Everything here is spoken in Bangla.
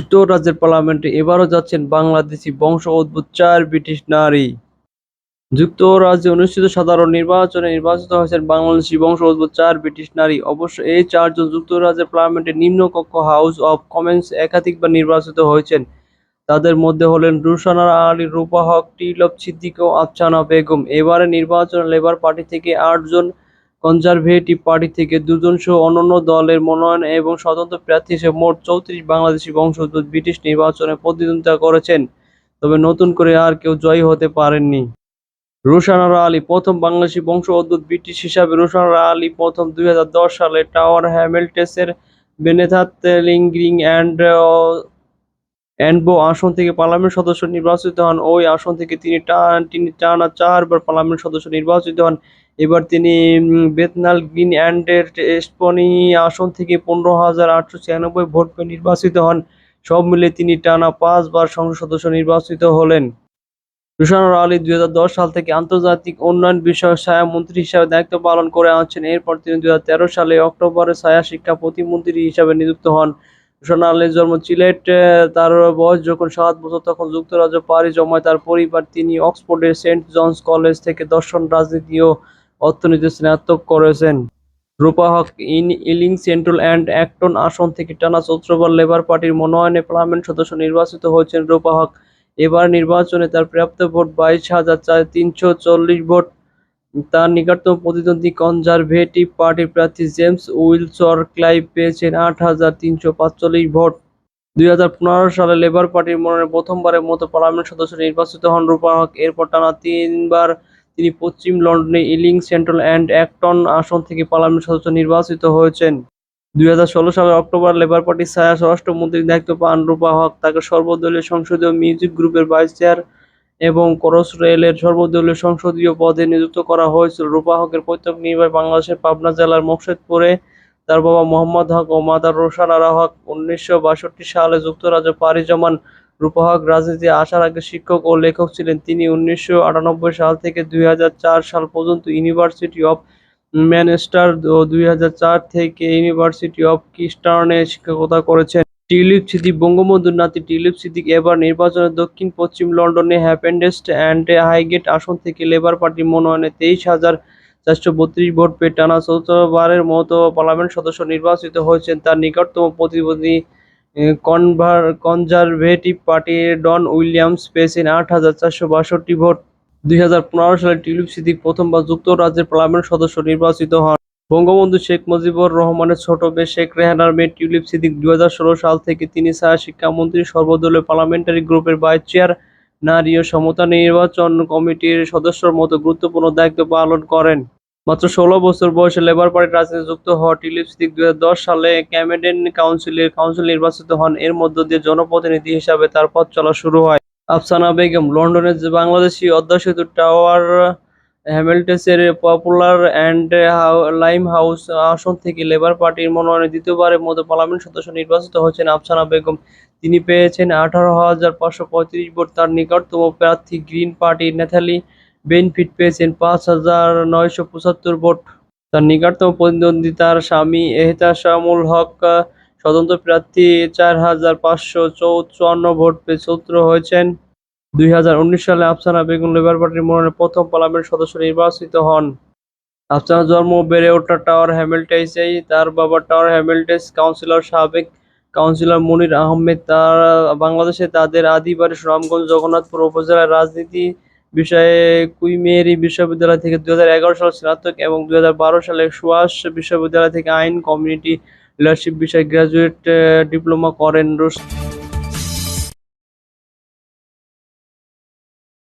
যুক্তরাজ্যের পার্লামেন্টে এবারও যাচ্ছেন বাংলাদেশি বংশোদ্ভূত ৪ ব্রিটিশ নারী। যুক্তরাজ্যে অনুষ্ঠিত সাধারণ নির্বাচনে নির্বাচিত হয়েছেন বাংলাদেশি বংশোদ্ভূত ৪ ব্রিটিশ নারী। অবশ্য এই ৪ জন যুক্তরাজ্যের পার্লামেন্টের নিম্নকক্ষ হাউস অব কমন্সে একাধিকবার নির্বাচিত হয়েছেন। তাদের মধ্যে হলেন রুশানা আলী, রূপা হক, টিলব সিদ্দিক ও আফসানা বেগম। এবারের নির্বাচনে লেবার পার্টি থেকে ৮ জন, কনজারভেটিভ পার্টি থেকে ২ জন সহ অন্যান্য দলের মনোনয়ন এবং স্বতন্ত্র প্রার্থী হিসেবে মোট ৩৪ বাংলাদেশি বংশোদ্ভূত ব্রিটিশ নির্বাচনে প্রতিদ্বন্দ্বিতা করেছেন। তবে নতুন করে আর কেউ জয়ী হতে পারেননি। রুশানা আলী প্রথম বাংলাদেশি বংশোদ্ভূত ব্রিটিশ হিসাবে রুশানা আলী প্রথম ২০১০ সালে টাওয়ার হ্যামিল্টনের বেনেথাত লিংগ্রিং অ্যান্ডবো আসন থেকে পার্লামেন্ট সদস্য নির্বাচিত হন। ওই আসন থেকে তিনি টানা ৪ বার পার্লামেন্ট সদস্য নির্বাচিত হন। এবার তিনি বেথনাল গ্রিন অ্যান্ড স্টপনি আসন থেকে ১৫,৮৯৬ ভোট পেয়ে নির্বাচিত হন। সব মিলিয়ে তিনি টানা ৫ বার সংসদ সদস্য নির্বাচিত হলেন। রুশানা আলী ২০১০ সাল থেকে আন্তর্জাতিক উন্নয়ন বিষয়ক ছায়া মন্ত্রী হিসাবে দায়িত্ব পালন করে আসছেন। এরপর তিনি ২০১৩ সালে অক্টোবরে ছায়া শিক্ষা প্রতিমন্ত্রী হিসাবে নিযুক্ত হন। রুশানা আলীর জন্ম সিলেটে। তার বয়স যখন ৭ বছর তখন যুক্তরাজ্য পাড়ি জমায় তার পরিবার। তিনি অক্সফোর্ডের সেন্ট জনস কলেজ থেকে দর্শন, রাজনীতি ও অর্থনীতিতে স্নাতক করেছেন। রূপা হক ইলিং সেন্ট্রাল অ্যান্ড অ্যাক্টন আসন থেকে টানা ১৪ বার লেবার পার্টির মনোনয়নে পার্লামেন্ট সদস্য নির্বাচিত হয়েছেন রূপা হক। এবার নির্বাচনে তার প্রাপ্ত ভোট ২২,৩৪০ ভোট। তার নিকটতম প্রতিদ্বন্দ্বী কনজারভেটিভ পার্টির প্রার্থী জেমস উইলসর ক্লাইভ পেয়েছেন ৮,৩৪৫ ভোট। ২০১৫ সালে লেবার পার্টির মনোনয়নে প্রথমবারের মতো পার্লামেন্ট সদস্য নির্বাচিত হন রূপা হক। এরপর টানা ৩ বার তিনি পশ্চিম লন্ডনে ইলিং সেন্ট্রাল অ্যান্ড অ্যাক্টন আসন থেকে পার্লামেন্ট সদস্য নির্বাচিত হয়েছেন। ২০১৬ সালের অক্টোবরে লেবার পার্টির ছায়া স্বরাষ্ট্রমন্ত্রীর দায়িত্ব পান রূপা হক। তাকে সর্বদলীয় সংসদীয় মিউজিক গ্রুপের ভাইস চেয়ার এবং ক্রসরেলের সর্বদলীয় সংসদীয় পদে নিযুক্ত করা হয়েছিল। রূপা হকের পৈতৃক নিবাস বাংলাদেশের পাবনা জেলার মোকশেদপুরে। তার বাবা মোহাম্মদ হক ও মাতা রুশানা হক ১৯৬২ সালে যুক্তরাজ্যে পাড়ি জমান। রূপা হক রাজনীতিতে আসার আগে শিক্ষক ও লেখক ছিলেন। তিনি ১৯৯৮ সাল থেকে ২০০৪ সাল পর্যন্ত ইউনিভার্সিটি অব ম্যানচেস্টার ও ২০০৪ থেকে ইউনিভার্সিটি অব কিংস্টনে শিক্ষকতা করেছেন। টিউলিপ সিদ্দিক বঙ্গবন্ধুর নাতি টিউলিপ সিদ্দিক এবার নির্বাচনে দক্ষিণ-পশ্চিম লন্ডনে হ্যাম্পডেন অ্যান্ড হাইগেট আসন থেকে লেবার পার্টির মনোনয়নে ২৩,৪৩২ ভোট পেয়ে টানা ৪৪বারের মতো পার্লামেন্ট সদস্য নির্বাচিত হয়েছেন। তার নিকটতম প্রতিদ্বন্দ্বী কনজারভেটিভ পার্টির ডন উইলিয়ামস পেয়েছেন ৮,৪৬২ ভোট। ২০১৫ সালে টিউলিপ সিদ্দিক প্রথমবার যুক্তরাজ্যের পার্লামেন্ট সদস্য নির্বাচিত হন। বঙ্গবন্ধু শেখ মুজিবুর রহমানের ছোট মেয়ে শেখ রেহানার মেয়ে টিউলিপ সিদ্দিক। ২০১৬ সাল থেকে তিনি ছায়া শিক্ষামন্ত্রী, সর্বদলীয় পার্লামেন্টারি গ্রুপের ভাইস চেয়ার, নারী ও সমতা নির্বাচন কমিটির সদস্যর মতো গুরুত্বপূর্ণ দায়িত্ব পালন করেন। মাত্র ১৬ বছর বয়সে লেবার পার্টির রাজনীতিতে যুক্ত হওয়া টিউলিপ সিদ্দিক ২০১০ সালে ক্যামেডেন কাউন্সিল নির্বাচিত হন। এর মধ্য দিয়ে জনপ্রতিনিধি হিসাবে তার পথ চলা শুরু হয়। আফসানা বেগম লন্ডনের বাংলাদেশি অধ্যুষিত টাওয়ার হ্যামিল্টনের পপুলার অ্যান্ড লাইমহাউস আসন থেকে লেবার পার্টির মনোনয়নে দ্বিতীয়বারের মতো পার্লামেন্ট সদস্য নির্বাচিত হয়েছেন আফসানা বেগম। তিনি পেয়েছেন ১৮,৫৩৫ ভোট। তার নিকটতম প্রার্থী গ্রিন পার্টির ন্যাথালি বেনফিট পেয়েছেন ৫,৯৭৫ ভোট। তার নিকটতম প্রতিদ্বন্দ্বী তার স্বামী এহতেশামুল হক স্বতন্ত্র প্রার্থী ৪,৫৫৪ ভোট পেয়ে চতুর্থ হয়েছেন। ২০১৯ সালে আফসানা বেগম লেবার পার্টির মনোনয়নে প্রথম পার্লামেন্ট সদস্য নির্বাচিত হন। আফসানার জন্ম ও বেড়ে ওঠা টাওয়ার হ্যামিল্টনেই। তার বাবা টাওয়ার হ্যামিল্টন কাউন্সিলর, সাবেক কাউন্সিলর মনির আহমেদ। তারা বাংলাদেশে তাদের আদি বাড়ি সুনামগঞ্জ জগন্নাথপুর উপজেলায়। রাজনীতি বিষয়ে কুই মেরি বিশ্ববিদ্যালয় থেকে ২০১১ সালে স্নাতক এবং ২০১২ সালে সুয়াস বিশ্ববিদ্যালয় থেকে আইন কমিউনিটি লিডারশিপ বিষয়ে গ্র্যাজুয়েট ডিপ্লোমা করেন।